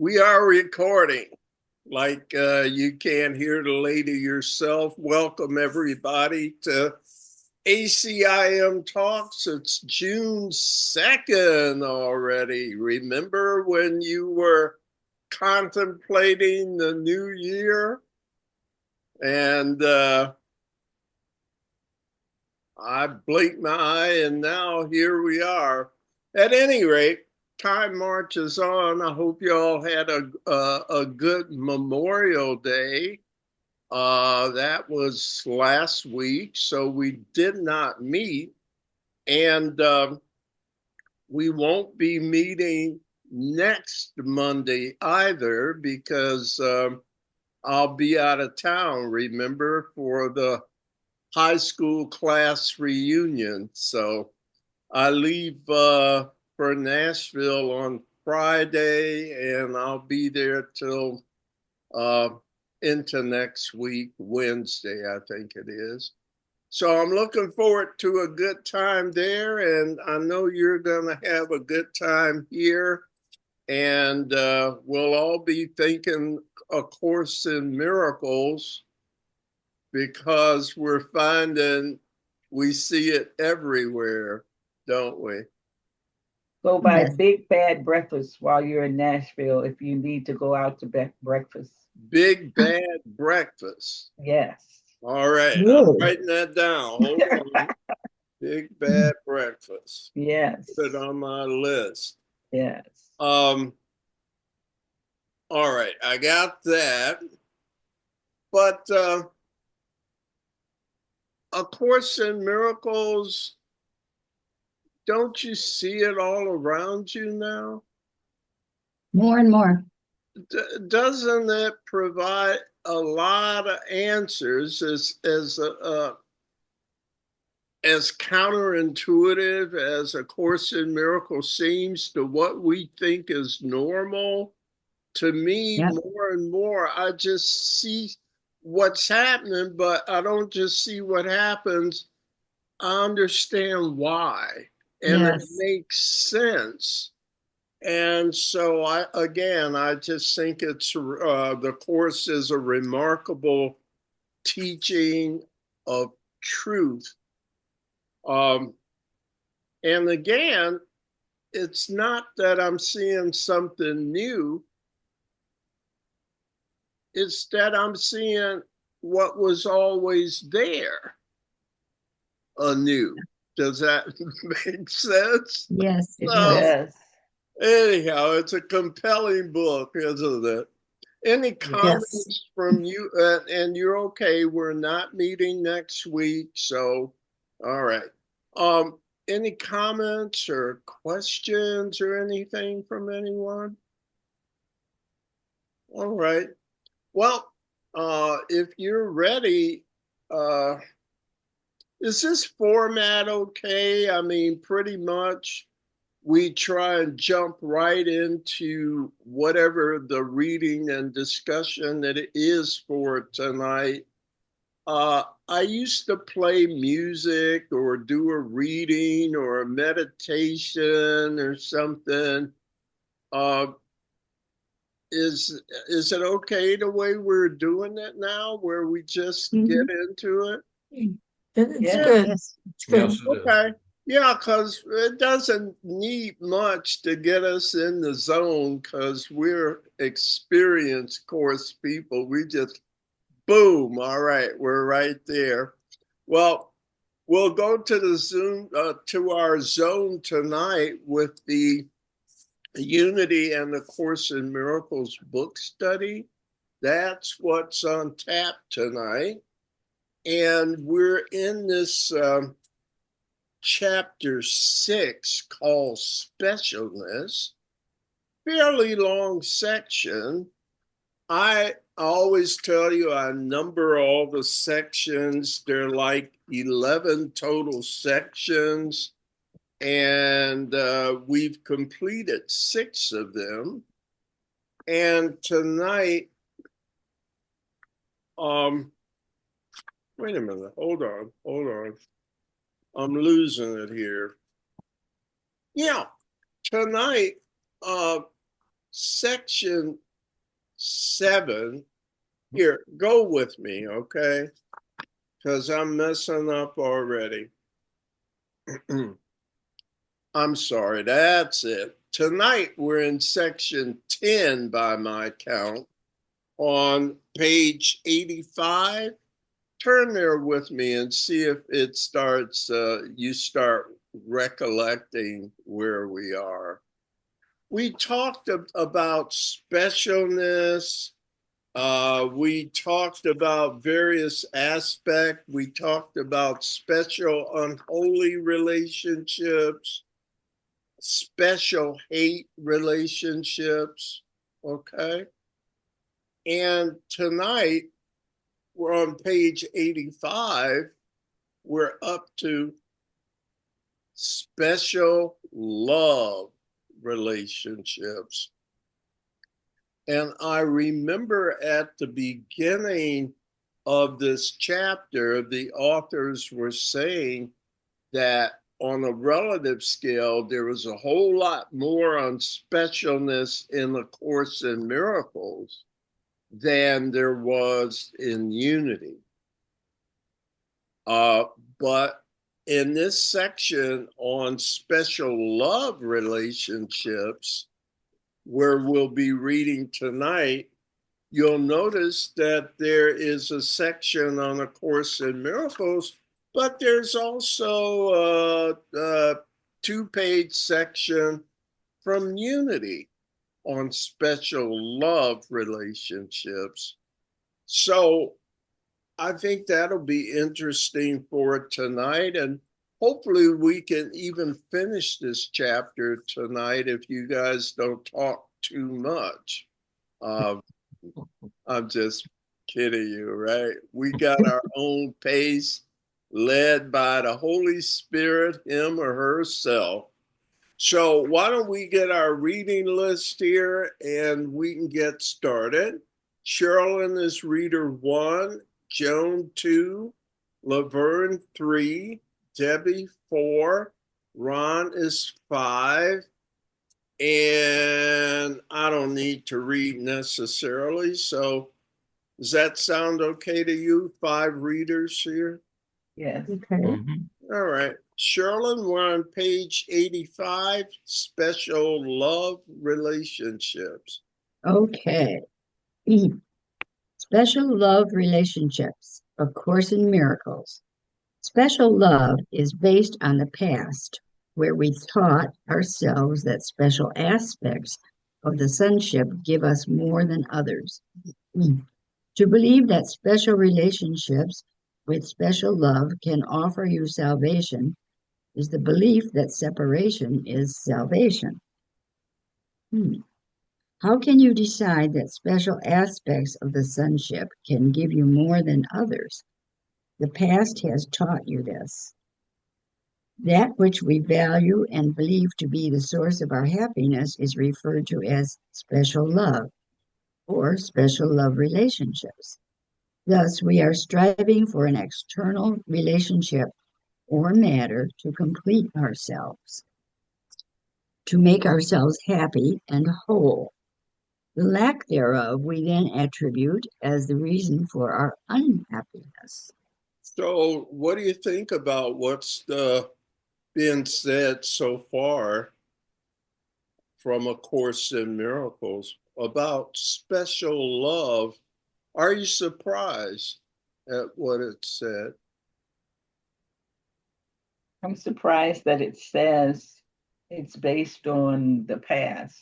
We are recording. Like you can't hear the lady yourself. Welcome everybody to ACIM Talks. It's June 2nd already. Remember when you were contemplating the new year? And I blinked my eye and now here we are. At any rate, time marches on. I hope you all had a good Memorial Day. That was last week, so we did not meet, and we won't be meeting next Monday either because I'll be out of town, remember, for the high school class reunion. So I leave for Nashville on Friday, and I'll be there till into next week, Wednesday, I think it is. So I'm looking forward to a good time there, and I know you're going to have a good time here. And we'll all be thinking A Course in Miracles because we're finding we see it everywhere, don't we? Go buy Big Bad Breakfast while you're in Nashville if you need to go out to breakfast. Big Bad Breakfast. Yes. All right, I'm Really? writing that down. Hold on. Big Bad Breakfast. Yes. Put it on my list. Yes. All right, I got that. But A Course in Miracles, don't you see it all around you now? More and more. Doesn't it provide a lot of answers as counterintuitive as A Course in Miracles seems to what we think is normal? To me, Yep. more and more, I just see what's happening, but I don't just see what happens. I understand why, and it Yes. makes sense. And so I just think it's the course is a remarkable teaching of truth. Um, and again, it's not that I'm seeing something new. It's that I'm seeing what was always there anew. Does that make sense? Yes, it So, does. Yes. anyhow, it's a compelling book, isn't it? Any Yes. comments from you? And you're okay. We're not meeting next week. So, all right. Any comments or questions or anything from anyone? All right. Well, if you're ready, uh, is this format okay? I mean, pretty much we try and jump right into whatever the reading and discussion that it is for tonight. I used to play music or do a reading or a meditation or something. Uh, is it okay the way we're doing it now, where we just get Mhm. into it? It's Yes. good. Yes. It's Yes, good. it is. Okay. Yeah, because it doesn't need much to get us in the zone because we're experienced course people. We just, boom, all right, we're right there. Well, we'll go to the Zoom, to our zone tonight with the Unity and the Course in Miracles book study. That's what's on tap tonight. And we're in this chapter 6 called Specialness, fairly long section. I always tell you I number all the sections. They're like 11 total sections, and we've completed 6 of them. And tonight, wait a minute, hold on. I'm losing it here. Yeah, tonight, section 7, here, go with me, okay? Because I'm messing up already. I'm sorry, that's it. Tonight we're in section 10 by my count on page 85. Turn there with me and see if it starts, you start recollecting where we are. We talked about specialness. We talked about various aspects. We talked about special unholy relationships, special hate relationships, okay? And tonight, we're on page 85. We're up to special love relationships. And I remember at the beginning of this chapter, the authors were saying that on a relative scale, there was a whole lot more on specialness in A Course in Miracles than there was in unity. But in this section on special love relationships, where we'll be reading tonight, you'll notice that there is a section on A Course in Miracles, but there's also a 2-page section from Unity on special love relationships. So I think that'll be interesting for tonight, and hopefully we can even finish this chapter tonight if you guys don't talk too much. I'm just kidding you, right? We got our own pace led by the Holy Spirit, him or herself. So why don't we get our reading list here and we can get started. Sherilyn is reader 1, Joan 2, Laverne 3, Debbie 4, Ron is 5, and I don't need to read necessarily. So does that sound okay to you? 5 readers here? Yes. Okay. All right. Sherilyn, we're on page 85, special love relationships. Okay. Special love relationships, A Course in Miracles. Special love is based on the past, where we taught ourselves that special aspects of the sonship give us more than others. To believe that special relationships with special love can offer you salvation is the belief that separation is salvation. How can you decide that special aspects of the sonship can give you more than others? The past has taught you this. That which we value and believe to be the source of our happiness is referred to as special love or special love relationships. Thus, we are striving for an external relationship or matter to complete ourselves, to make ourselves happy and whole. The lack thereof we then attribute as the reason for our unhappiness. So what do you think about what's been said so far from A Course in Miracles about special love? Are you surprised at what it said? I'm surprised that it says it's based on the past.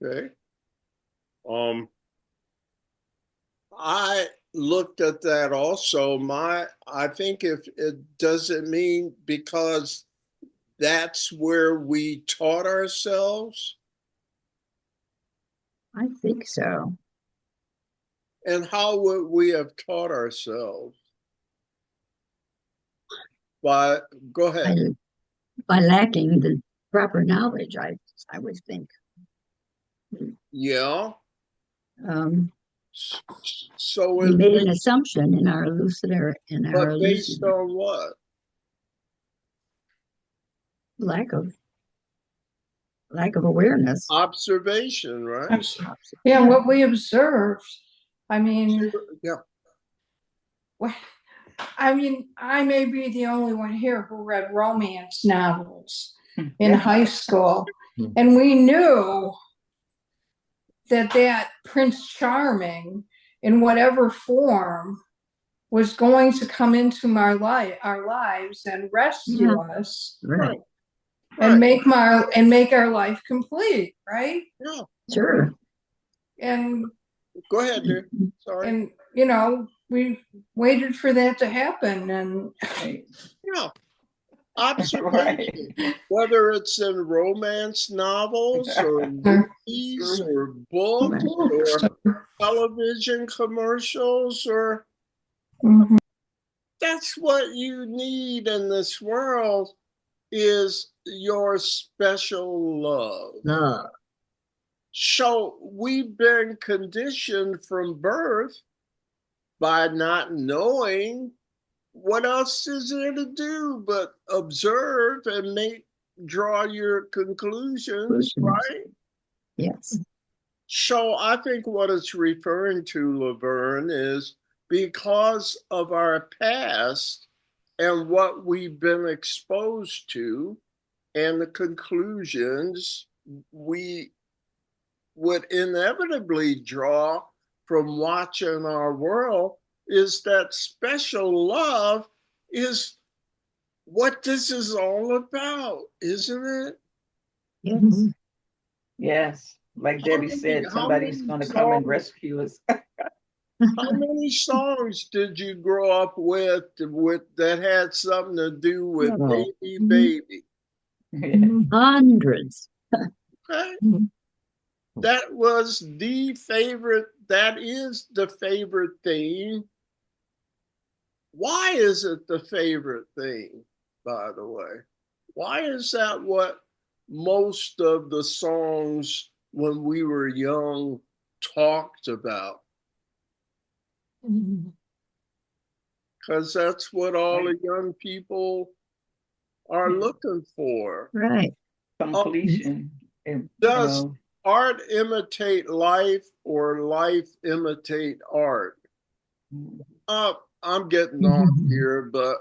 Okay. I looked at that also. I think if it doesn't mean because that's where we taught ourselves. I think so. And how would we have taught ourselves? Go ahead. By lacking the proper knowledge, I would think. Yeah. Um, So we made an assumption in our but based on what? Lack of lack of awareness. Observation, right? Yeah, what we observed. I mean, Yeah. I may be the only one here who read romance novels in high school. And we knew that Prince Charming, in whatever form, was going to come into our lives and rescue us. Right. And make our life complete, right? Yeah. Sure. And go ahead, dear. Sorry. And we waited for that to happen, and observation, whether it's in romance novels or movies or books or television commercials, or that's what you need in this world, is your special love. So we've been conditioned from birth by not knowing what else is there to do but observe and draw your conclusions, right? Yes. So I think what it's referring to, Laverne, is because of our past and what we've been exposed to and the conclusions we would inevitably draw from watching our world, is that special love is what this is all about, isn't it? Yes. Yes. Like Debbie said, somebody's going to come and rescue us. How many songs did you grow up with that had something to do with baby? Hundreds. Okay. That was the favorite. That is the favorite theme. Why is it the favorite theme, by the way? Why is that what most of the songs when we were young talked about? Because that's what all the young people are looking for. Right. Completion. Does art imitate life, or life imitate art? I'm getting off here, but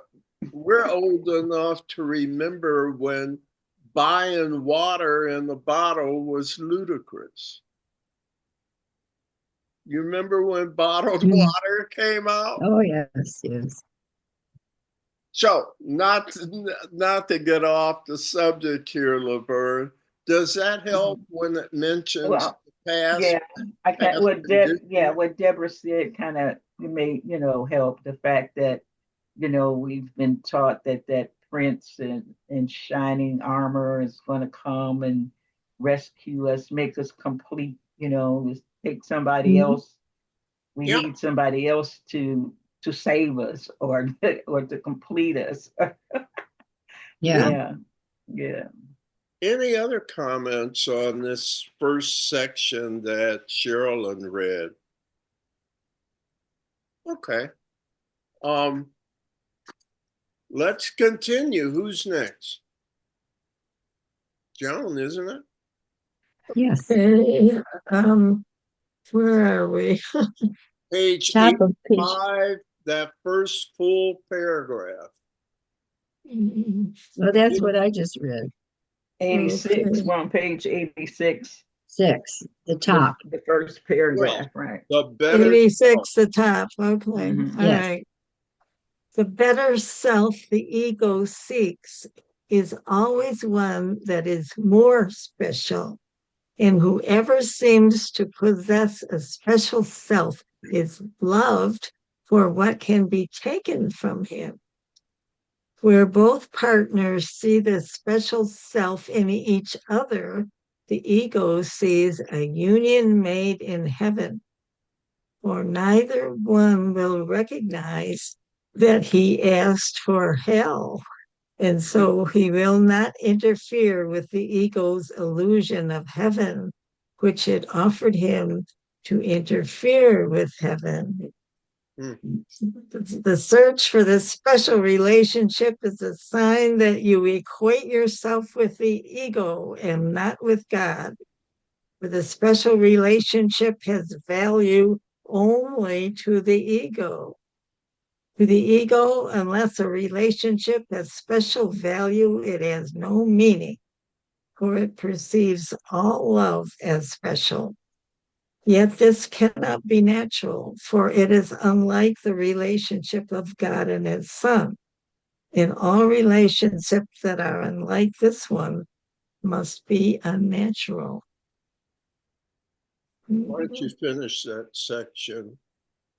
we're old enough to remember when buying water in the bottle was ludicrous. You remember when bottled water came out? Oh, yes, yes. So, not to get off the subject here, Laverne, does that help when it mentions the past? Yeah, I can't. What Deborah said kind of made help. The fact that we've been taught that Prince in shining armor is going to come and rescue us, make us complete. Take somebody else. We need somebody else to save us or to complete us. Yeah. Any other comments on this first section that Sherilyn read? Okay. Let's continue. Who's next? Joan, isn't it? Yes. Where are we? Page 85, that first full paragraph. Well, that's what I just read. 86, we're on page 86. 6, the top. The first paragraph, right. The better 86, the top. Okay. All Yes. right. The better self the ego seeks is always one that is more special. And whoever seems to possess a special self is loved for what can be taken from him. Where both partners see the special self in each other, the ego sees a union made in heaven. For neither one will recognize that he asked for hell, and so he will not interfere with the ego's illusion of heaven, which had offered him to interfere with heaven. The search for this special relationship is a sign that you equate yourself with the ego and not with God. For the special relationship has value only to the ego. To the ego, unless a relationship has special value, it has no meaning, for it perceives all love as special. Yet this cannot be natural, for it is unlike the relationship of God and his Son. In all relationships that are unlike this one must be unnatural. Why don't you finish that section,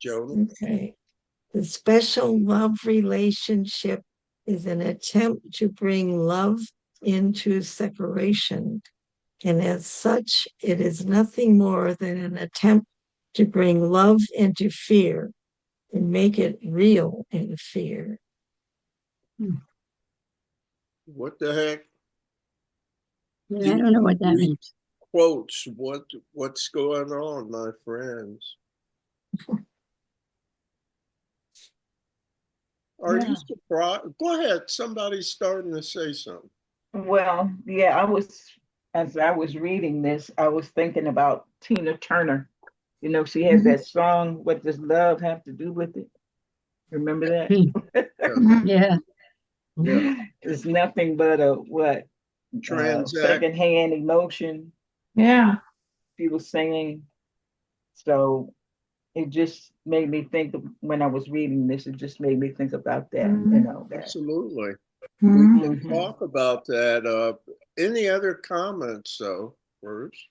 Jonah? Okay. The special love relationship is an attempt to bring love into separation. And as such, it is nothing more than an attempt to bring love into fear and make it real in fear. What the heck? Yeah, I don't know what that means. Quotes. What's going on, my friends? Are you surprised? Go ahead. Somebody's starting to say something. Well, yeah, as I was reading this, I was thinking about Tina Turner. You know, she has that song, What Does Love Have to Do with It? Remember that? Yeah. Yeah. It's nothing but a secondhand emotion. Yeah. She was singing. So it just made me think when I was reading this, it just made me think about that, you know. Absolutely. Mm-hmm. We can talk about that. Any other comments, though, Bruce?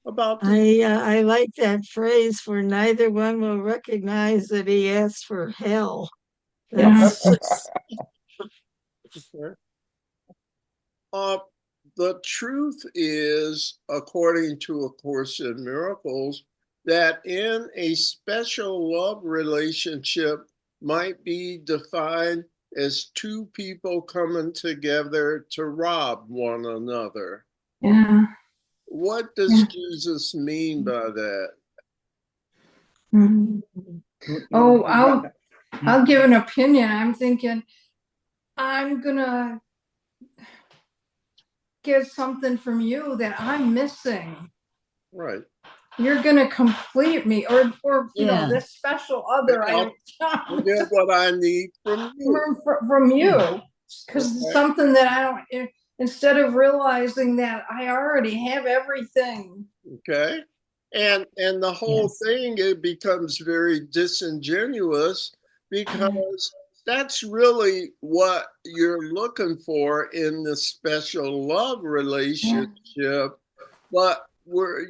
About I like that phrase, for neither one will recognize that he asked for hell. That's the truth is, according to A Course in Miracles, that in a special love relationship might be defined as two people coming together to rob one another. Yeah. What does Jesus mean by that? Oh, I'll give an opinion. I'm thinking I'm gonna get something from you that I'm missing. Right. You're gonna complete me, or you know, Yeah. this special other I'll get what I need from you. from you, because it's something that I don't. Instead of realizing that I already have everything. Okay. And the whole thing, it becomes very disingenuous, because that's really what you're looking for in the special love relationship, but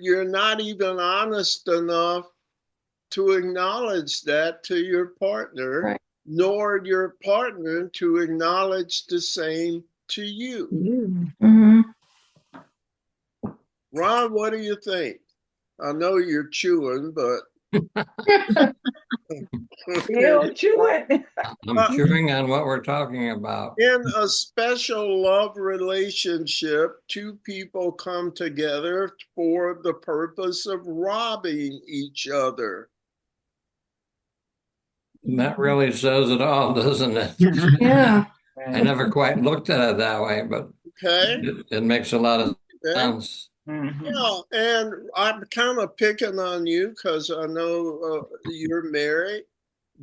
you're not even honest enough to acknowledge that to your partner, nor your partner to acknowledge the same to you. Ron, what do you think? I know you're chewing, but Still chewing. I'm chewing on what we're talking about. In a special love relationship, two people come together for the purpose of robbing each other. And that really says it all, doesn't it? Yeah. I never quite looked at it that way, but it makes a lot of sense. Yeah, and I'm kind of picking on you because I know you're married.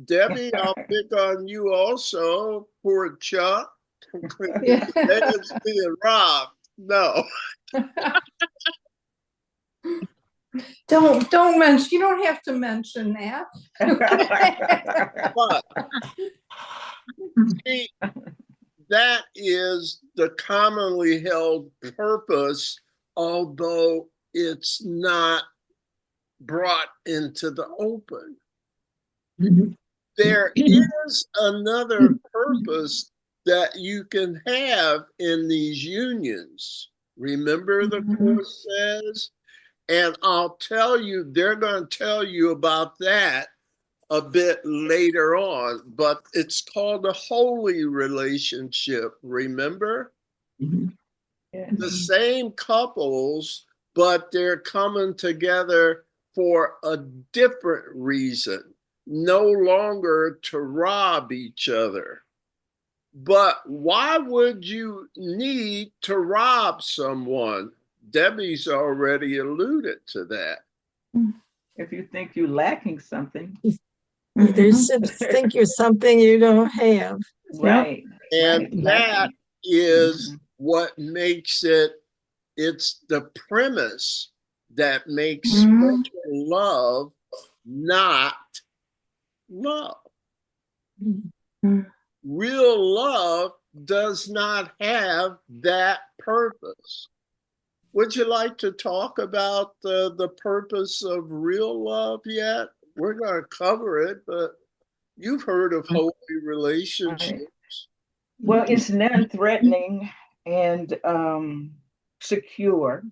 Debbie, I'll pick on you also. Poor Chuck. It's being robbed. No. Don't mention. You don't have to mention that. But see, that is the commonly held purpose, although it's not brought into the open. There is another purpose that you can have in these unions. Remember, the Course says, and I'll tell you, they're going to tell you about that a bit later on, but it's called a holy relationship, remember? The same couples, but they're coming together for a different reason. no longer to rob each other. But why would you need to rob someone? Debbie's already alluded to that. If you think you're lacking something. You should think you're something you don't have. Right. And right. that is what makes it's the premise that makes special love not love. Real love does not have that purpose. Would you like to talk about the purpose of real love yet? We're going to cover it, but you've heard of holy relationships. Well, it's non-threatening and secure.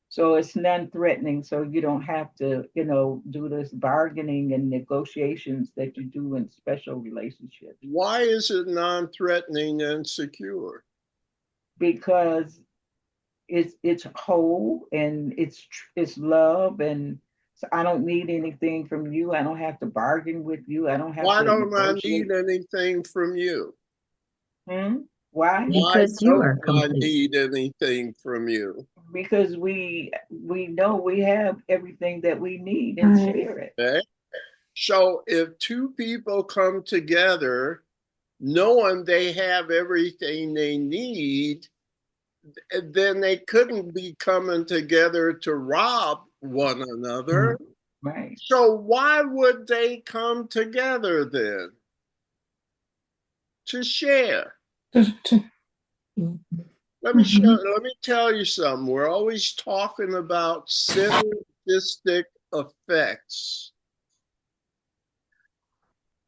So it's non-threatening. So you don't have to, do this bargaining and negotiations that you do in special relationships. Why is it non-threatening and secure? Because it's whole and it's love, and so I don't need anything from you. I don't have to bargain with you. I don't have Why to don't I negotiate. need anything from you? Why? Because you are complete. I need anything from you. Because we know we have everything that we need in spirit. Okay. So if two people come together knowing they have everything they need, then they couldn't be coming together to rob one another. Right. So why would they come together then? To share. Let me tell you something. We're always talking about synergistic effects,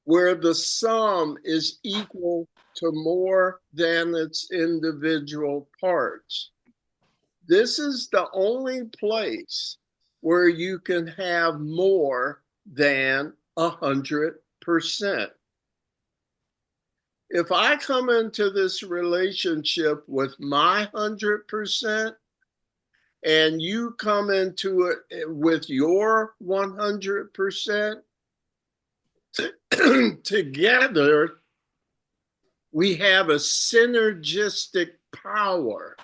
where the sum is equal to more than its individual parts. This is the only place where you can have more than 100%. If I come into this relationship with my 100% and you come into it with your 100%, together we have a synergistic power,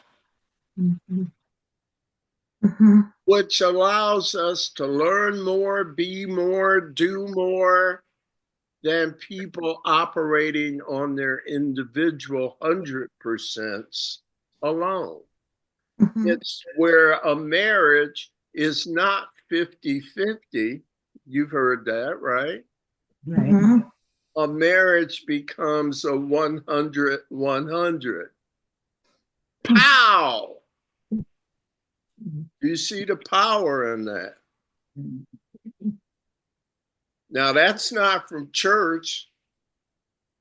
which allows us to learn more, be more, do more than people operating on their individual 100% alone. It's where a marriage is not 50-50. You've heard that, right? Right. A marriage becomes a 100-100. Pow! You see the power in that? Now, that's not from church.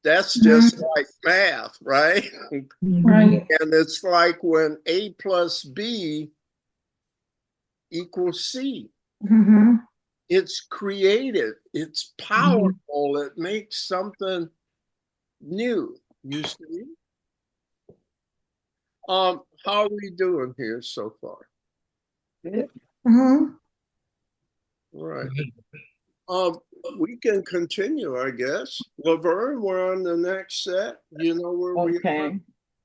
That's just like math, right? Right. And it's like when A plus B equals C. It's creative. It's powerful. It makes something new, you see? How are we doing here so far? Good. All right. We can continue, I guess. Laverne, we're on the next set. You know where we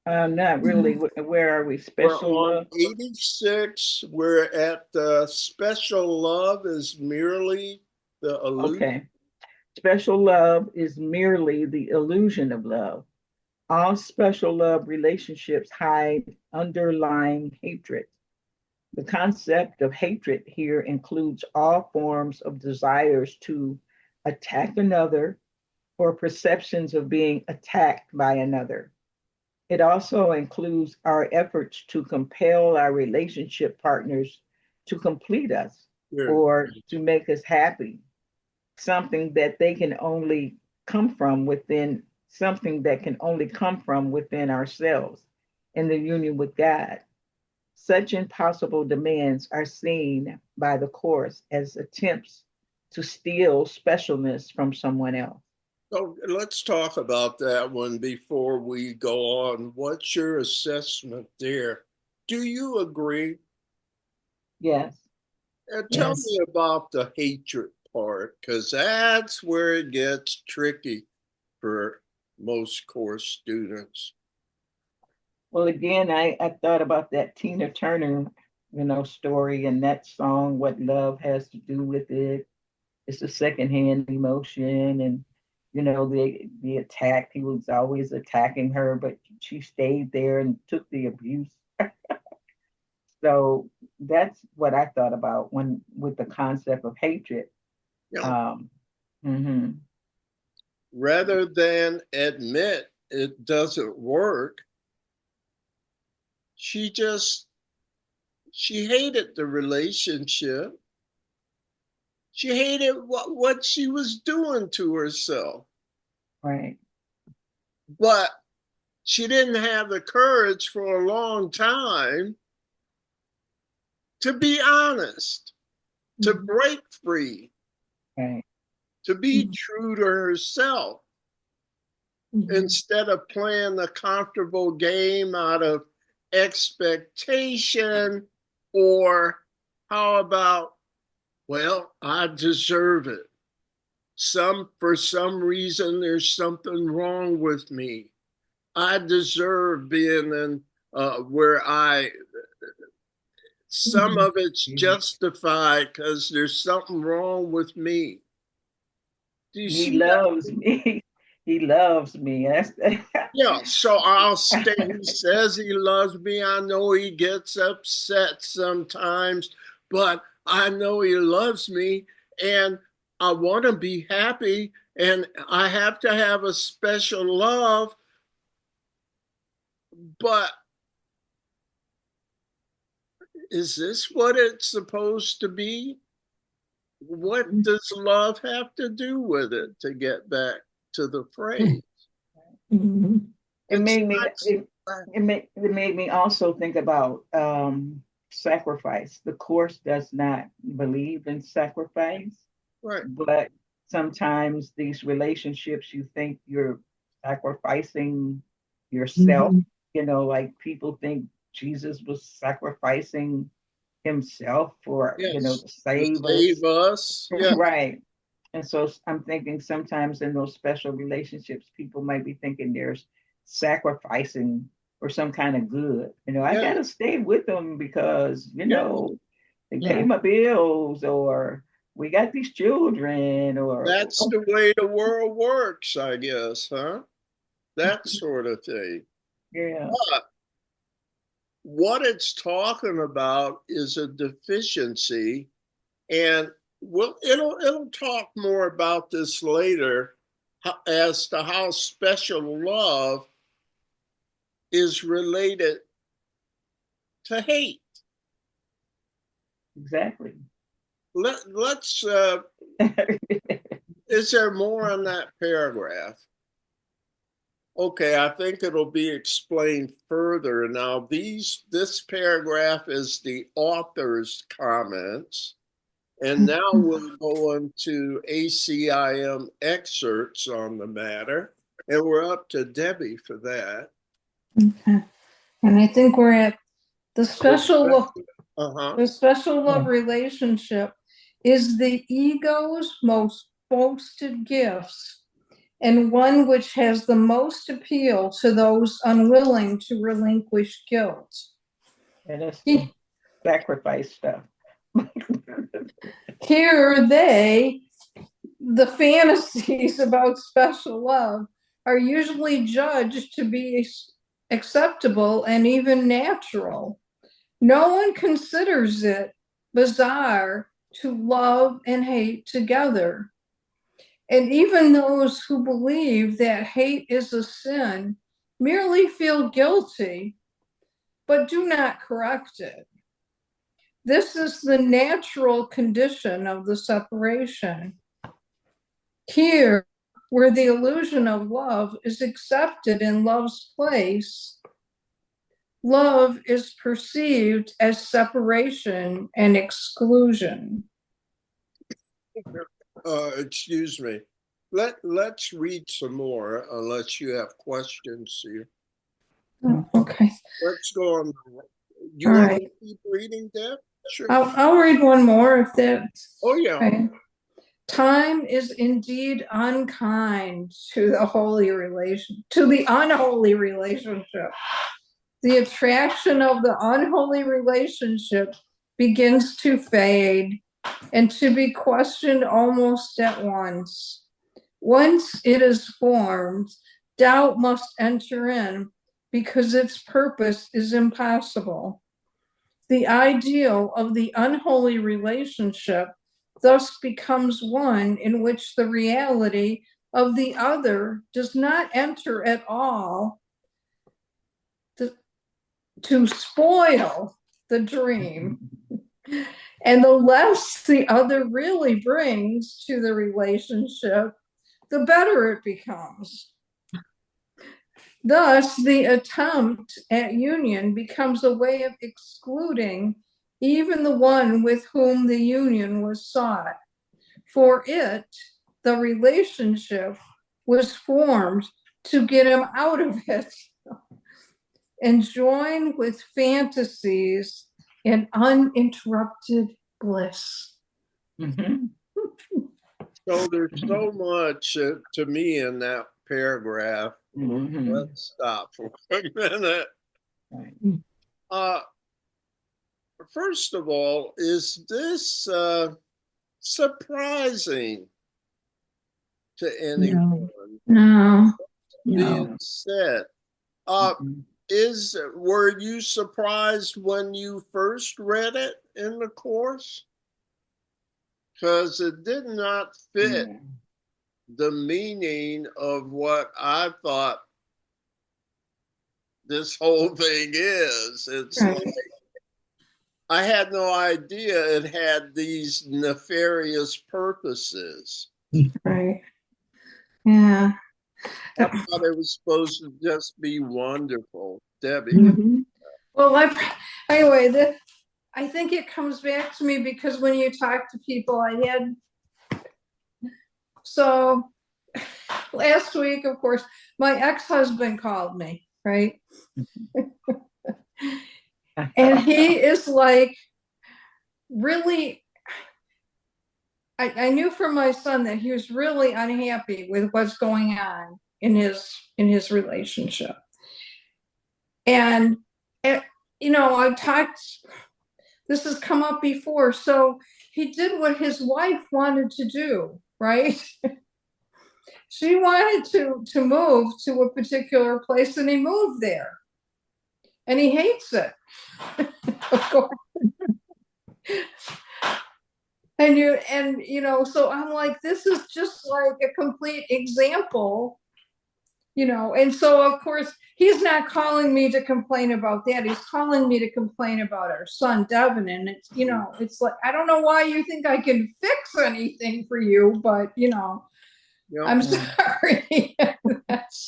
are? Not really. Where are we? Special we're on love? 86. We're at special love is merely the illusion. Okay. Special love is merely the illusion of love. All special love relationships hide underlying hatred. The concept of hatred here includes all forms of desires to attack another or perceptions of being attacked by another. It also includes our efforts to compel our relationship partners to complete us or to make us happy, something that they can only come from within, something that can only come from within ourselves in the union with God. Such impossible demands are seen by the Course as attempts to steal specialness from someone else. So let's talk about that one before we go on. What's your assessment there? Do you agree? Yes. Tell me about the hatred part, because that's where it gets tricky for most course students. Well, again, I thought about that Tina Turner, story and that song, What Love Has to Do with It. It's a secondhand emotion, and the attack. He was always attacking her, but she stayed there and took the abuse. So that's what I thought about with the concept of hatred. Yeah. Mhm. Rather than admit it doesn't work, she hated the relationship. She hated what she was doing to herself. Right. But she didn't have the courage for a long time to be honest, to break free, Right. to be true to herself, instead of playing the comfortable game out of expectation, or how about, well, I deserve it. For some reason, there's something wrong with me. I deserve being in where some of it's justified because there's something wrong with me. Do you He see that? loves me. He loves me. Yeah, so I'll stay. He says he loves me. I know he gets upset sometimes, but I know he loves me, and I want to be happy, and I have to have a special love. But is this what it's supposed to be? What does love have to do with it, to get back to the phrase? It made me also think about sacrifice. The course does not believe in sacrifice, Right. but sometimes these relationships, you think you're sacrificing yourself. Like people think Jesus was sacrificing himself for, Yes. to save us. Yeah. Right. And so I'm thinking sometimes in those special relationships, people might be thinking there's sacrificing for some kind of good. I got to stay with them because, they pay my bills, or we got these children, or that's the way the world works, I guess, huh? That sort of thing. Yeah. But what it's talking about is a deficiency, and it'll talk more about this later as to how special love is related to hate. Exactly. Let's is there more on that paragraph? Okay, I think it'll be explained further. Now, this paragraph is the author's comments, and now we'll go into ACIM excerpts on the matter, and we're up to Debbie for that. Okay. And I think we're at the special love relationship is the ego's most boasted gifts, and one which has the most appeal to those unwilling to relinquish guilt. And it's the sacrifice stuff. Here the fantasies about special love are usually judged to be acceptable and even natural. No one considers it bizarre to love and hate together. And even those who believe that hate is a sin merely feel guilty, but do not correct it. This is the natural condition of the separation. Here, where the illusion of love is accepted in love's place, love is perceived as separation and exclusion. Excuse me. Let's read some more, unless you have questions here. Oh, okay. Let's go on. You want to keep reading, Deb? Sure. I'll read one more if that's. Oh, yeah. Okay. Time is indeed unkind to the unholy relationship. The attraction of the unholy relationship begins to fade and to be questioned almost at once. Once it is formed, doubt must enter in because its purpose is impossible. The ideal of the unholy relationship thus becomes one in which the reality of the other does not enter at all to spoil the dream. And the less the other really brings to the relationship, the better it becomes. Thus, the attempt at union becomes a way of excluding even the one with whom the union was sought. For it, the relationship was formed to get him out of it and join with fantasies in uninterrupted bliss. Mm-hmm. So there's so much to me in that paragraph. Mm-hmm. Let's stop for a minute. Right. First of all, is this surprising to anyone? No. Being said, were you surprised when you first read it in the course? Because it did not fit the meaning of what I thought this whole thing is. It's Right. like, I had no idea it had these nefarious purposes. Right. Yeah. I thought it was supposed to just be wonderful. Debbie. Mm-hmm. Well, anyway, I think it comes back to me because when you talk to people, so last week, of course, my ex-husband called me, right? And he is like, really, I knew from my son that he was really unhappy with what's going on in his relationship. And this has come up before. So he did what his wife wanted to do, right? She wanted to move to a particular place, and he moved there. And he hates it, of course. So I'm like, this is just like a complete example, and so of course he's not calling me to complain about that. He's calling me to complain about our son Devin. And it's it's like, I don't know why you think I can fix anything for you, but I'm sorry.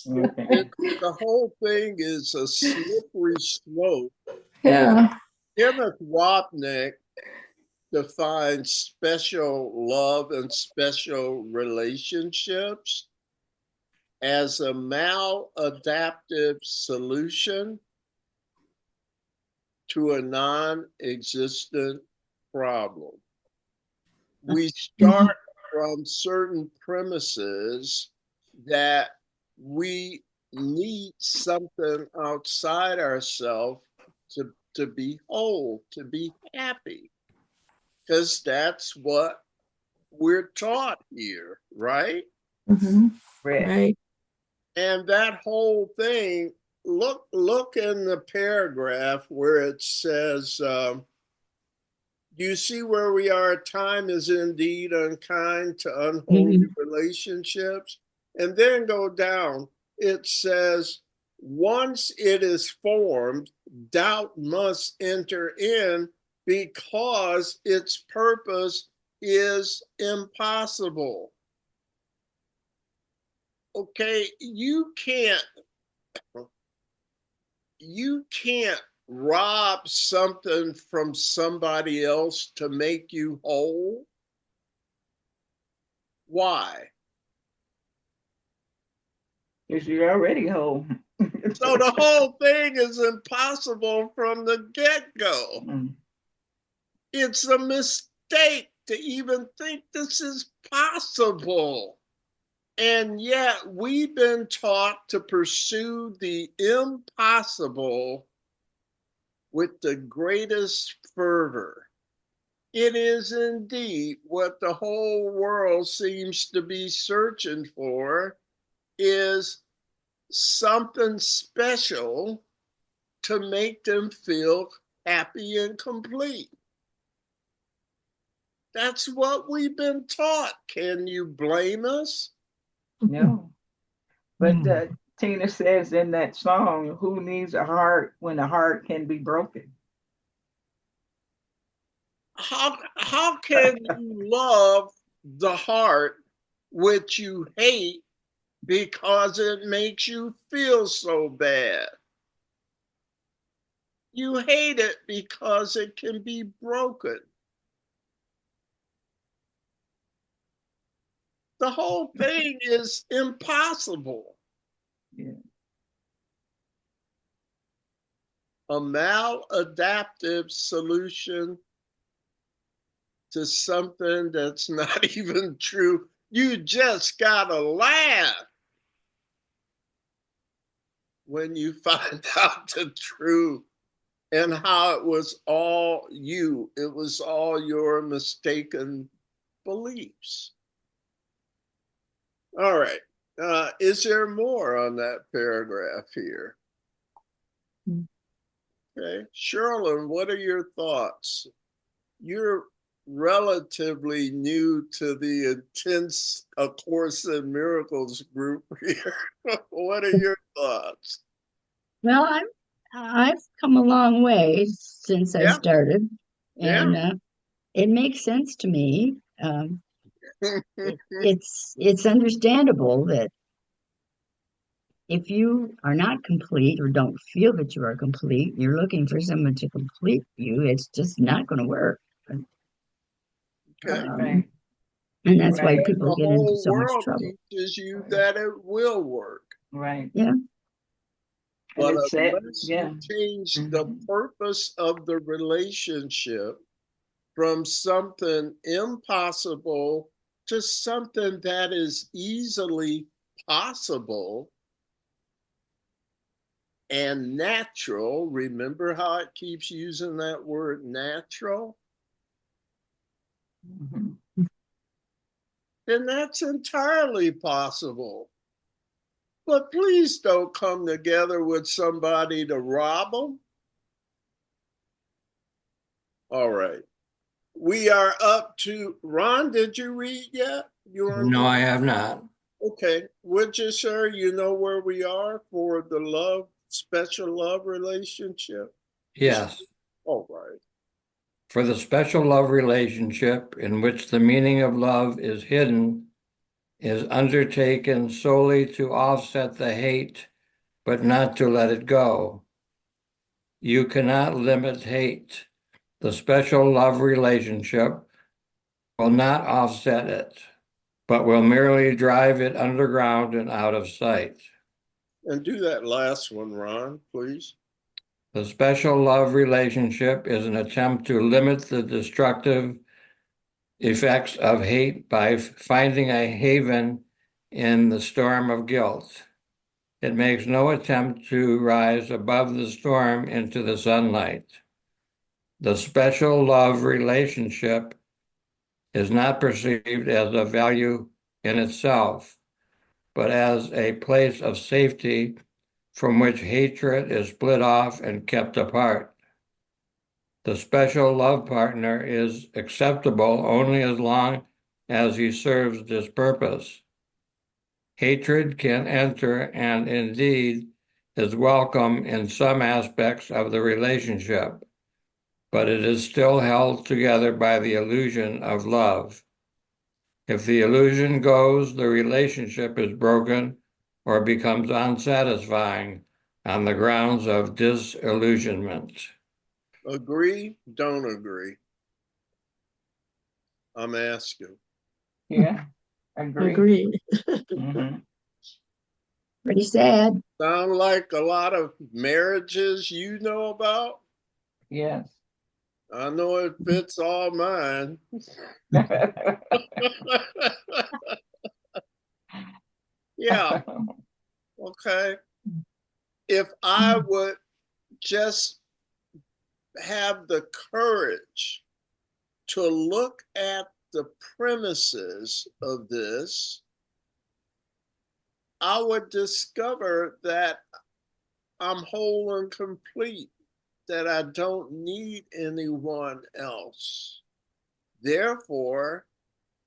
The whole thing is a slippery slope. Yeah. Kenneth Wapnick defines special love and special relationships as a maladaptive solution to a non-existent problem. We start from certain premises that we need something outside ourselves to be whole, to be happy, because that's what we're taught here, right? Mm-hmm. Right. And that whole thing, look in the paragraph where it says, you see where we are? Time is indeed unkind to unholy relationships. And then go down. It says, once it is formed, doubt must enter in because its purpose is impossible. Okay, you can't rob something from somebody else to make you whole. Why? Because you're already whole. So the whole thing is impossible from the get-go. It's a mistake to even think this is possible. And yet we've been taught to pursue the impossible with the greatest fervor. It is indeed what the whole world seems to be searching for, is something special to make them feel happy and complete. That's what we've been taught. Can you blame us? No. But Tina says in that song, who needs a heart when a heart can be broken? How can you love the heart which you hate because it makes you feel so bad? You hate it because it can be broken. The whole thing is impossible. Yeah. A maladaptive solution to something that's not even true. You just gotta laugh when you find out the truth and how it was all you. It was all your mistaken beliefs. All right. Is there more on that paragraph here? Okay. Sherilyn, what are your thoughts? You're relatively new to the intense A Course in Miracles group here. What are your thoughts? Well, I've come a long way since I started, and it makes sense to me. It's understandable that if you are not complete or don't feel that you are complete, you're looking for someone to complete you, it's just not going to work. Okay. And that's why And people the get into whole so much world trouble. teaches you that it will work. Right. Yeah. But And unless you change the purpose of the relationship from something impossible to something that is easily possible and natural, remember how it keeps using that word natural? Then that's entirely possible. But please don't come together with somebody to rob them. All right. We are up to, Ron, did you read yet? No, I have not. Okay. Would you, sir, you know where we are for the love, special love relationship? Yes. All right. For the special love relationship in which the meaning of love is hidden is undertaken solely to offset the hate, but not to let it go. You cannot limit hate. The special love relationship will not offset it, but will merely drive it underground and out of sight. And do that last one, Ron, please. The special love relationship is an attempt to limit the destructive effects of hate by finding a haven in the storm of guilt. It makes no attempt to rise above the storm into the sunlight. The special love relationship is not perceived as a value in itself, but as a place of safety from which hatred is split off and kept apart. The special love partner is acceptable only as long as he serves this purpose. Hatred can enter and indeed is welcome in some aspects of the relationship, but it is still held together by the illusion of love. If the illusion goes, the relationship is broken or becomes unsatisfying on the grounds of disillusionment. Agree? Don't agree? I'm asking. Yeah, agree. Agreed. Pretty sad. Sound like a lot of marriages you know about? Yes. I know it fits all mine. Yeah, okay. If I would just have the courage to look at the premises of this, I would discover that I'm whole and complete, that I don't need anyone else. Therefore,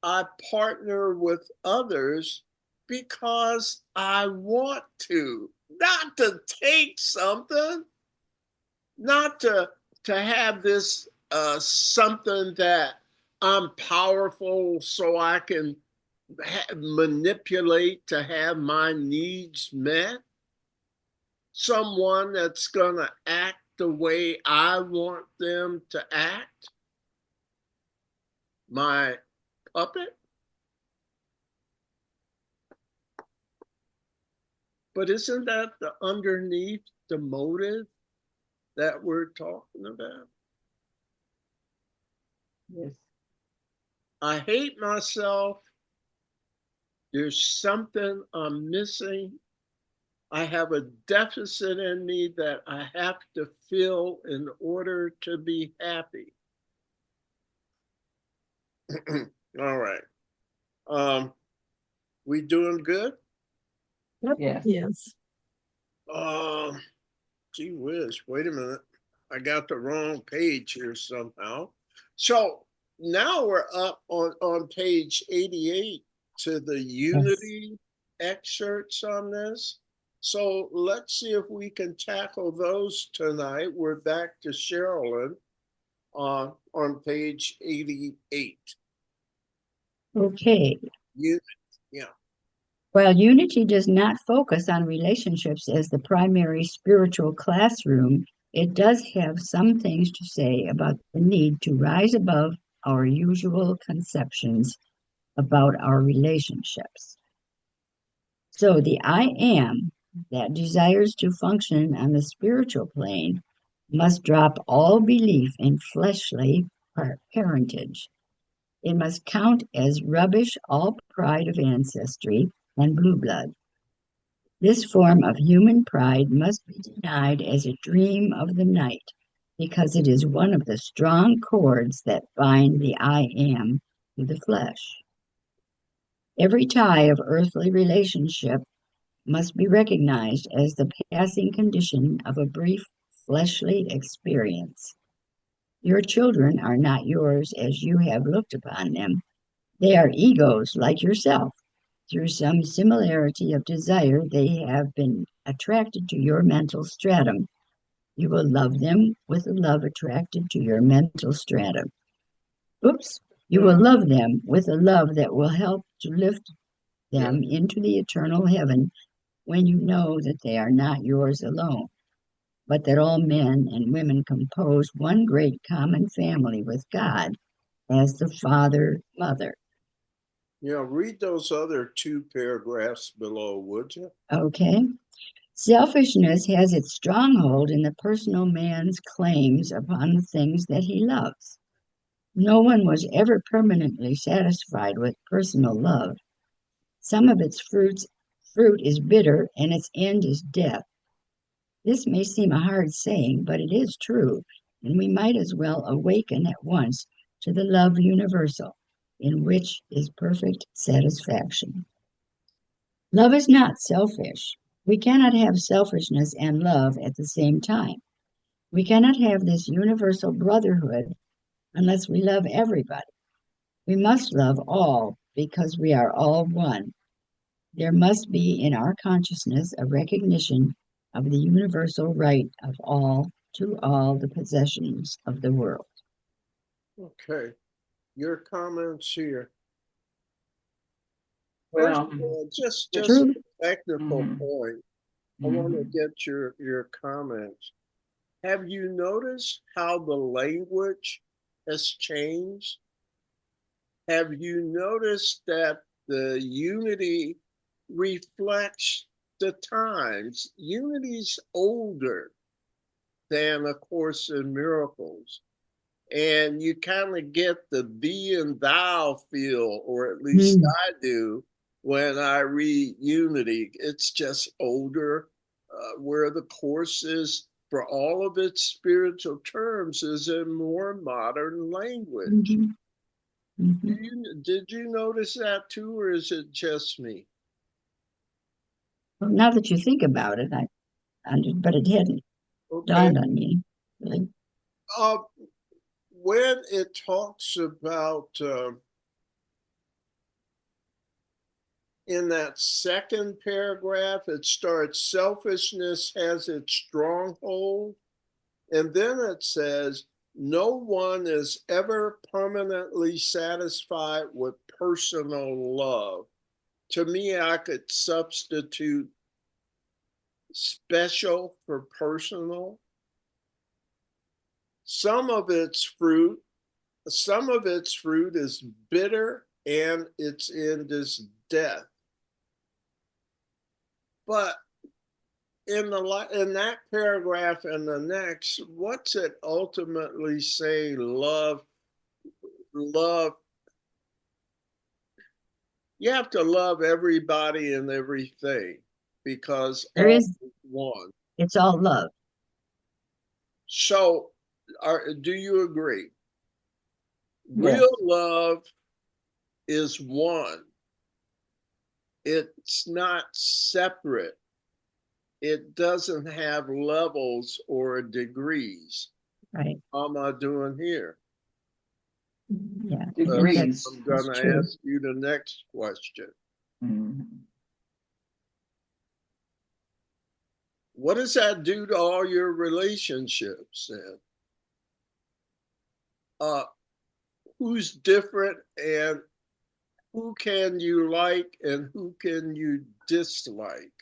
I partner with others because I want to, not to take something, not to have this something that I'm powerful so I can manipulate to have my needs met. Someone that's going to act the way I want them to act. My puppet. But isn't that the underneath the motive that we're talking about? Yes. I hate myself. There's something I'm missing. I have a deficit in me that I have to fill in order to be happy. All right. We doing good? Yes. Yes. Gee whiz, wait a minute. I got the wrong page here somehow. So now we're up on page 88 to the Unity excerpts on this. So let's see if we can tackle those tonight. We're back to Sherilyn on page 88. Okay. Unity, yeah. While Unity does not focus on relationships as the primary spiritual classroom, it does have some things to say about the need to rise above our usual conceptions about our relationships. So the I am that desires to function on the spiritual plane must drop all belief in fleshly parentage. It must count as rubbish all pride of ancestry and blue blood. This form of human pride must be denied as a dream of the night, because it is one of the strong cords that bind the I am to the flesh. Every tie of earthly relationship must be recognized as the passing condition of a brief fleshly experience. Your children are not yours as you have looked upon them. They are egos like yourself. Through some similarity of desire, they have been attracted to your mental stratum. You will love them with a love attracted to your mental stratum. Oops. You will love them with a love that will help to lift them into the eternal heaven when you know that they are not yours alone, but that all men and women compose one great common family with God as the Father, Mother. Yeah, read those other two paragraphs below, would you? Okay. Selfishness has its stronghold in the personal man's claims upon the things that he loves. No one was ever permanently satisfied with personal love. Some of its fruit is bitter and its end is death. This may seem a hard saying, but it is true, and we might as well awaken at once to the love universal, in which is perfect satisfaction. Love is not selfish. We cannot have selfishness and love at the same time. We cannot have this universal brotherhood unless we love everybody. We must love all because we are all one. There must be in our consciousness a recognition of the universal right of all to all the possessions of the world. Okay. Your comments here. First Well, of all, just True. a technical Mhm. point. I want to get your comments. Have you noticed how the language has changed? Have you noticed that the unity reflects the times? Unity's older than A Course in Miracles. And you kind of get the thee and thou feel, or at least I do, when I read Unity. It's just older, where the course is, for all of its spiritual terms, is in more modern language. Did you notice that too, or is it just me? Well, now that you think about it, but it hadn't dawned on me. Really. When it talks about in that second paragraph, it starts, selfishness has its stronghold. And then it says, no one is ever permanently satisfied with personal love. To me, I could substitute special for personal. Some of its fruit is bitter, and its end is death. But in that paragraph and the next, what's it ultimately say? Love. You have to love everybody and everything, because There is one. It's all love. So, do you agree? Yes. Real love is one. It's not separate. It doesn't have levels or degrees. Right. How am I doing here? Yeah. Degrees. I'm going to ask you the next question. What does that do to all your relationships then? Who's different, and who can you like and who can you dislike?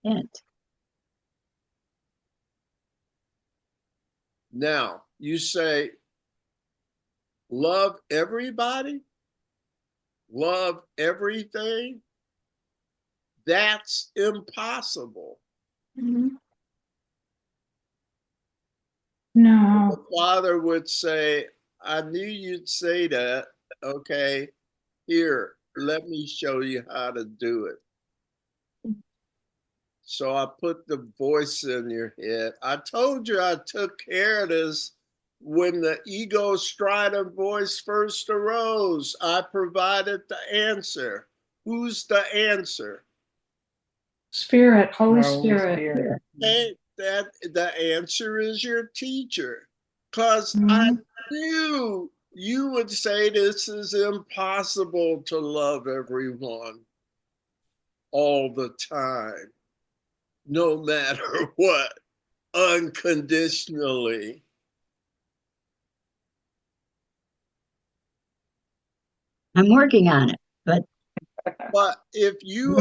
And Now, you say, love everybody, love everything. That's impossible. No. The father would say, I knew you'd say that. Okay, here, let me show you how to do it. So I put the voice in your head. I told you I took care of this when the ego strident voice first arose. I provided the answer. Who's the answer? Spirit, Holy Spirit. Hey, the answer is your teacher. Because I knew you would say this is impossible to love everyone all the time, no matter what, unconditionally. I'm working on it, but if you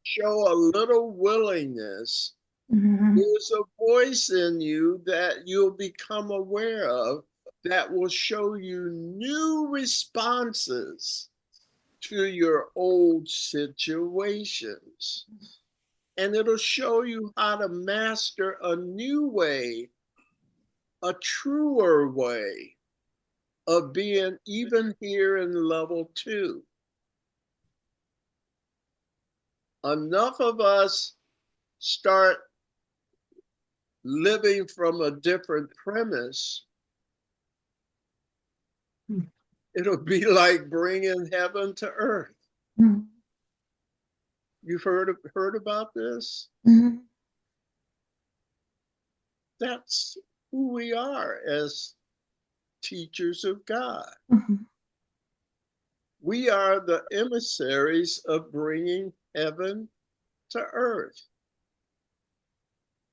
show a little willingness, there's a voice in you that you'll become aware of that will show you new responses to your old situations. And it'll show you how to master a new way, a truer way of being, even here in level 2. Enough of us start living from a different premise, it'll be like bringing heaven to earth. You've heard about this? That's who we are as teachers of God. We are the emissaries of bringing heaven to earth.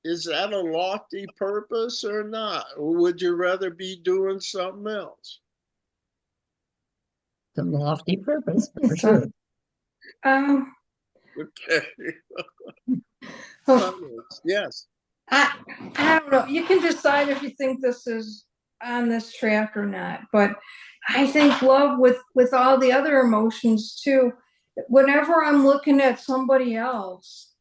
Is that a lofty purpose or not? Or would you rather be doing something else? it's a lofty purpose, for sure. Okay. Yes. I don't know. You can decide if you think this is on this track or not. But I think love with all the other emotions too. Whenever I'm looking at somebody else,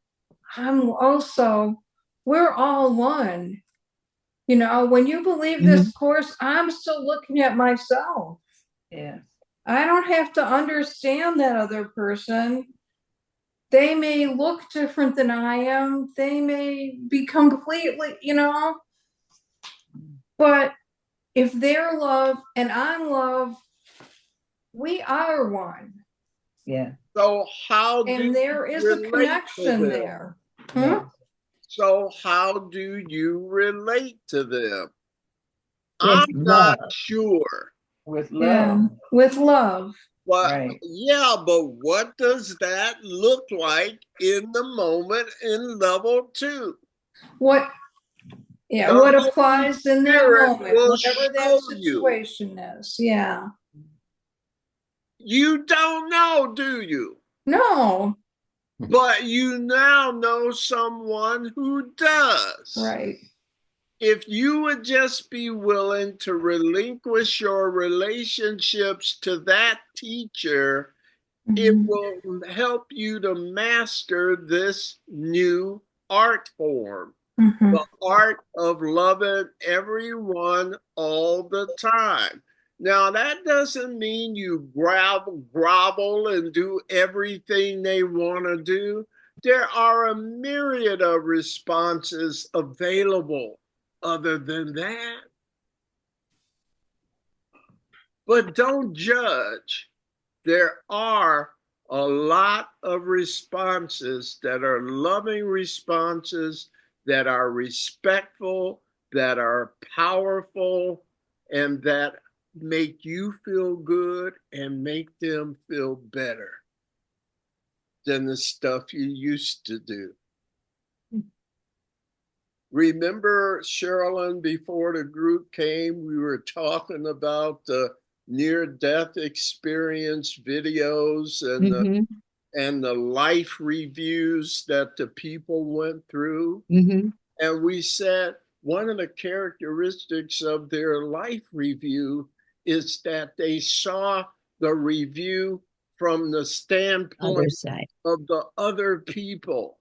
we're all one. You know, when you believe this course, I'm still looking at myself. Yes. I don't have to understand that other person. They may look different than I am. They may be completely, you know, but if they're love and I'm love, we are one. Yeah. So how do And there you is a relate to connection them? there. Yeah. So how do you relate to them? With I'm not love. sure. With Yeah, love. with love. But Right. yeah, but what does that look like in the moment in level 2? What, yeah, The what Holy applies in that Spirit moment, will whatever that show you. situation is. Yeah. You don't know, do you? No. But you now know someone who does. Right. If you would just be willing to relinquish your relationships to that teacher, it will help you to master this new art form, the art of loving everyone all the time. Now, that doesn't mean you grovel and do everything they want to do. There are a myriad of responses available other than that. But don't judge. There are a lot of responses that are loving responses, that are respectful, that are powerful, and that make you feel good and make them feel better than the stuff you used to do. Remember, Sherilyn, before the group came, we were talking about the near-death experience videos and the life reviews that the people went through. And we said one of the characteristics of their life review is that they saw the review from the standpoint of the other people.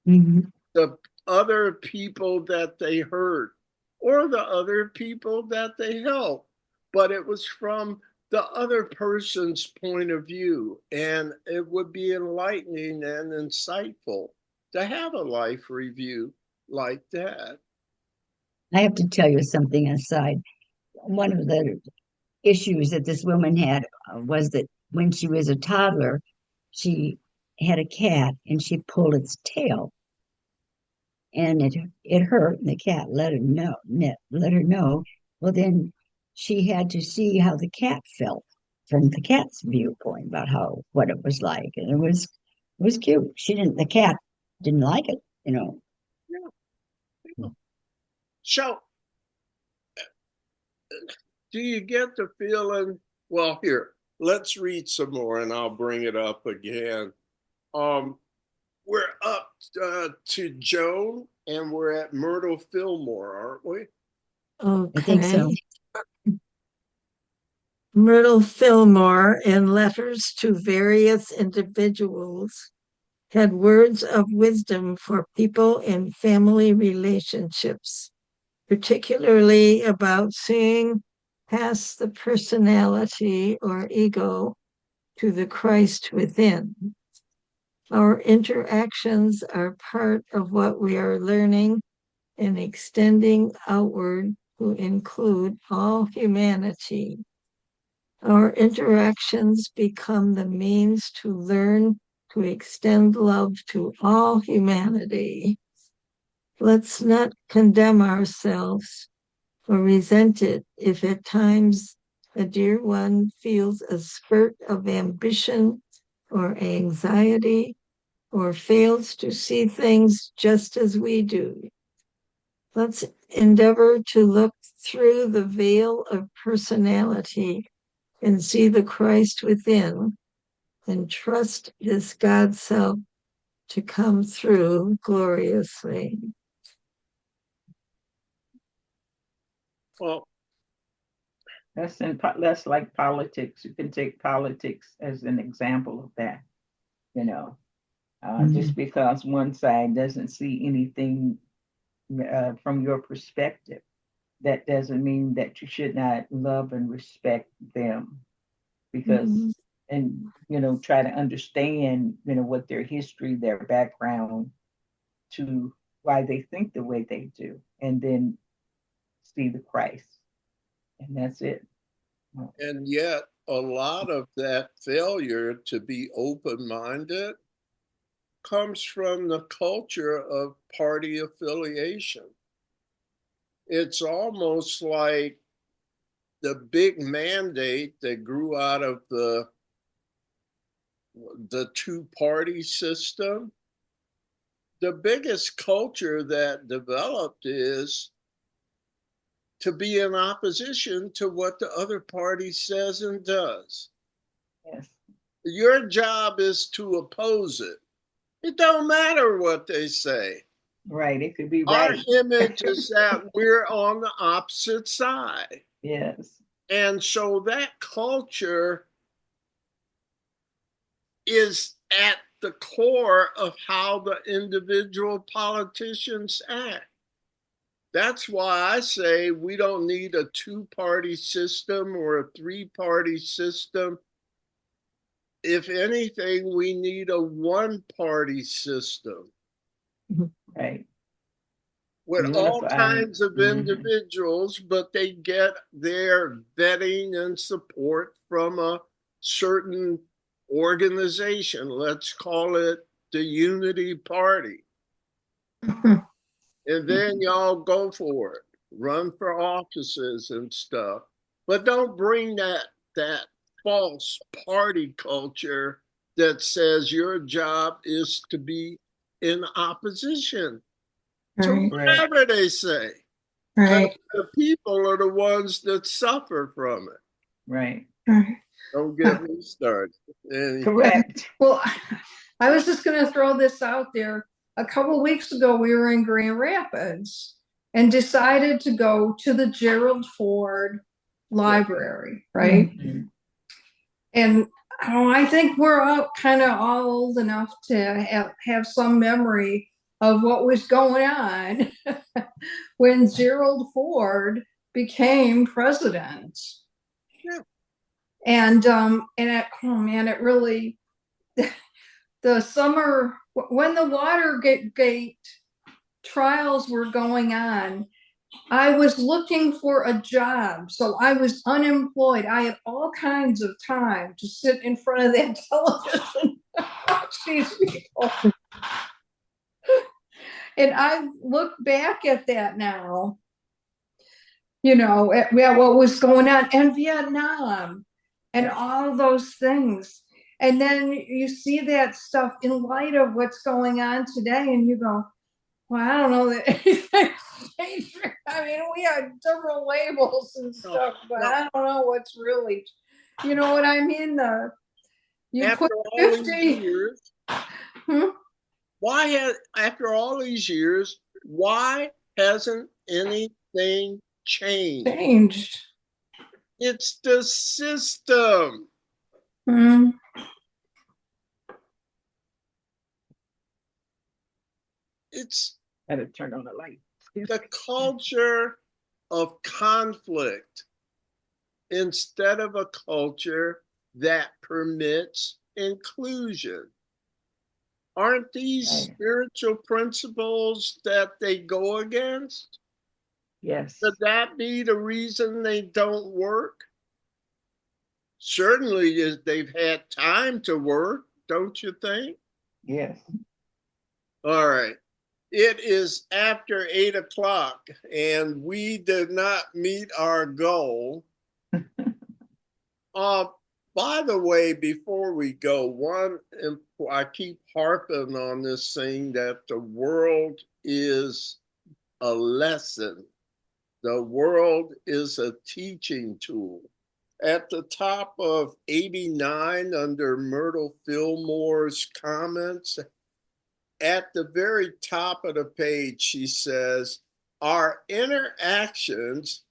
The other people that they hurt or the other people that they helped, but it was from the other person's point of view, and it would be enlightening and insightful to have a life review like that. I have to tell you something aside. One of the issues that this woman had was that when she was a toddler, she had a cat and she pulled its tail, and it hurt, and the cat let her know. Well, then she had to see how the cat felt from the cat's viewpoint about what it was like, and it was cute. The cat didn't like it, you know. Yeah. So, do you get the feeling? Well, here, let's read some more, and I'll bring it up again. We're up to Joan, and we're at Myrtle Fillmore, aren't we? I think so. Myrtle Fillmore, in letters to various individuals, had words of wisdom for people in family relationships, particularly about seeing past the personality or ego to the Christ within. Our interactions are part of what we are learning and extending outward to include all humanity. Our interactions become the means to learn to extend love to all humanity. Let's not condemn ourselves or resent it if at times a dear one feels a spurt of ambition or anxiety or fails to see things just as we do. Let's endeavor to look through the veil of personality and see the Christ within and trust this God self to come through gloriously. Well, that's like politics. You can take politics as an example of that. You know, just because one side doesn't see anything from your perspective, that doesn't mean that you should not love and respect them, because and try to understand what their history, their background, to why they think the way they do, and then see the Christ, and that's it. And yet a lot of that failure to be open-minded comes from the culture of party affiliation. It's almost like the big mandate that grew out of the two-party system. The biggest culture that developed is to be in opposition to what the other party says and does. Yes. Your job is to oppose it. It don't matter what they say. Right. It could be Our right. image is that we're on the opposite side. Yes. And so that culture is at the core of how the individual politicians act. That's why I say we don't need a two-party system or a three-party system. If anything, we need a one-party system. Right. With all kinds of individuals, but they get their vetting and support from a certain organization. Let's call it the Unity Party. And then y'all go for it, run for offices and stuff. But don't bring that false party culture that says your job is to be in opposition to whatever they say. Right. The people are the ones that suffer from it. Right. Don't get me started. Correct. Well, I was just going to throw this out there. A couple weeks ago, we were in Grand Rapids and decided to go to the Gerald Ford Library, right? And I think we're all kind of all old enough to have some memory of what was going on when Gerald Ford became president. Yeah. And it really, the summer when the Watergate trials were going on, I was looking for a job, so I was unemployed. I had all kinds of time to sit in front of that television and watch these people. And I look back at that now, at what was going on in Vietnam and all those things. And then you see that stuff in light of what's going on today, and you go, well, I don't know that anything's changed. I mean, we have different labels and stuff, but I don't know what's really, you know what I mean? You after put all 50 these years, after all these years, why hasn't anything changed? It's the system. It's Gotta turn on the light. the culture of conflict instead of a culture that permits inclusion. Aren't these spiritual principles that they go against? Yes. Could that be the reason they don't work? Certainly, they've had time to work, don't you think? Yes. All right. It is after 8 o'clock, and we did not meet our goal. By the way, before we go, I keep harping on this thing that the world is a lesson. The world is a teaching tool. At the top of 89, under Myrtle Fillmore's comments, at the very top of the page, she says, our interactions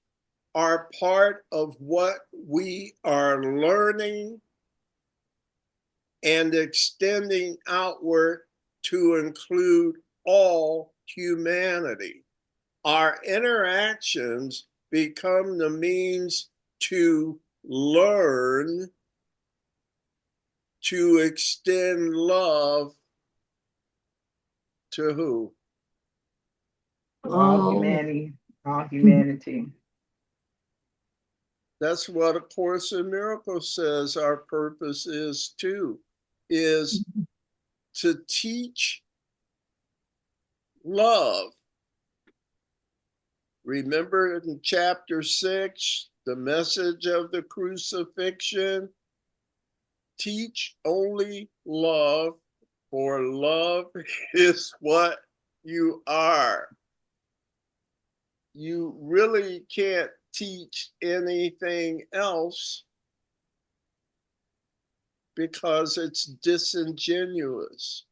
are part of what we are learning and extending outward to include all humanity. Our interactions become the means to learn to extend love to who? All humanity, all humanity. That's what A Course in Miracles says our purpose is too, is to teach love. Remember in chapter 6, the message of the crucifixion? Teach only love, for love is what you are. You really can't teach anything else because it's disingenuous.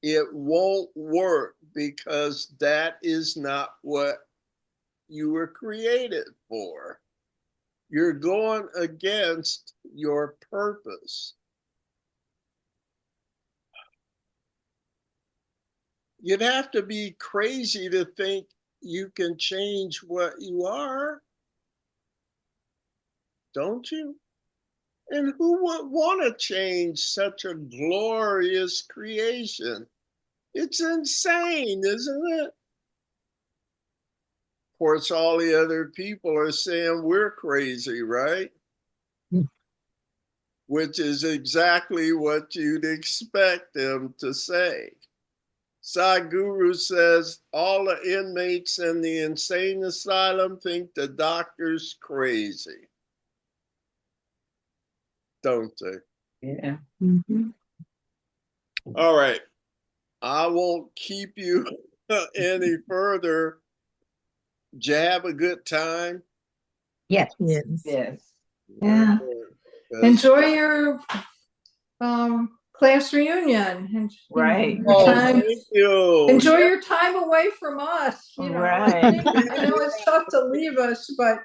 It won't work because that is not what you were created for. You're going against your purpose. You'd have to be crazy to think you can change what you are, don't you? And who would want to change such a glorious creation? It's insane, isn't it? Of course, all the other people are saying we're crazy, right? Which is exactly what you'd expect them to say. Sadhguru says all the inmates in the insane asylum think the doctor's crazy. Don't they? Yeah. All right. I won't keep you any further. Did you have a good time? Yes. Yes. Yes. Yeah. Enjoy your class reunion. And, Right. your time. Thank you. Enjoy your time away from us. Right. I know it's tough to leave us, but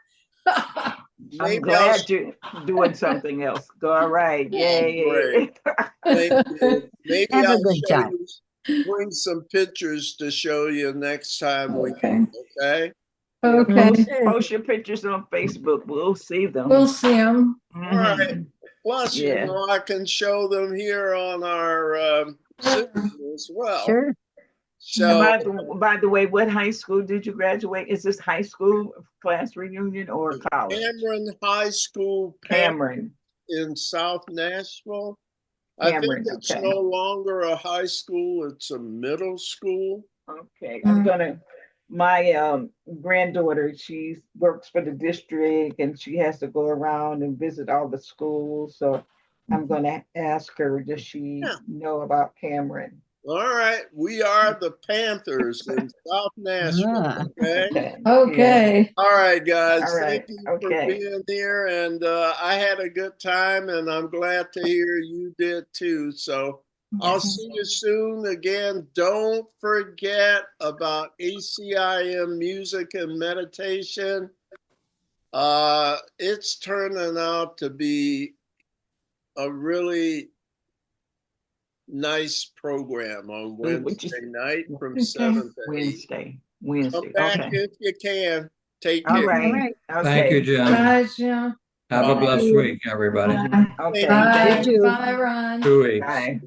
I'm glad you're doing something else. All right. Yay. Thank you. Maybe Have a I'll good show time. you, bring some pictures to show you next time we okay. okay? Okay. Post your pictures on Facebook. We'll see them. We'll see them. All right. Plus, you know, I can show them here on our system as well. Sure. So, by the way, what high school did you graduate? Is this high school class reunion or college? Cameron High School, Cameron. in South Nashville. Cameron, I think it's no longer a high school, it's a middle school. Okay, my granddaughter, she works for the district and she has to go around and visit all the schools. So I'm gonna ask her, does she know about Cameron? All right, we are the Panthers in South Nashville. Okay. Okay. All right, guys. All right. Thank you for being here, and I had a good time, and I'm glad to hear you did too. So I'll see you soon. Again, don't forget about ACIM Music and Meditation. It's turning out to be a really nice program on Wednesday night from 7 to 8. Wednesday. Come back if you can. Take care. All right. Okay. Thank you, Jim. Bye, Jim. Have a blessed week, everybody. Okay. Bye. Bye, Ron. 2 weeks. Bye.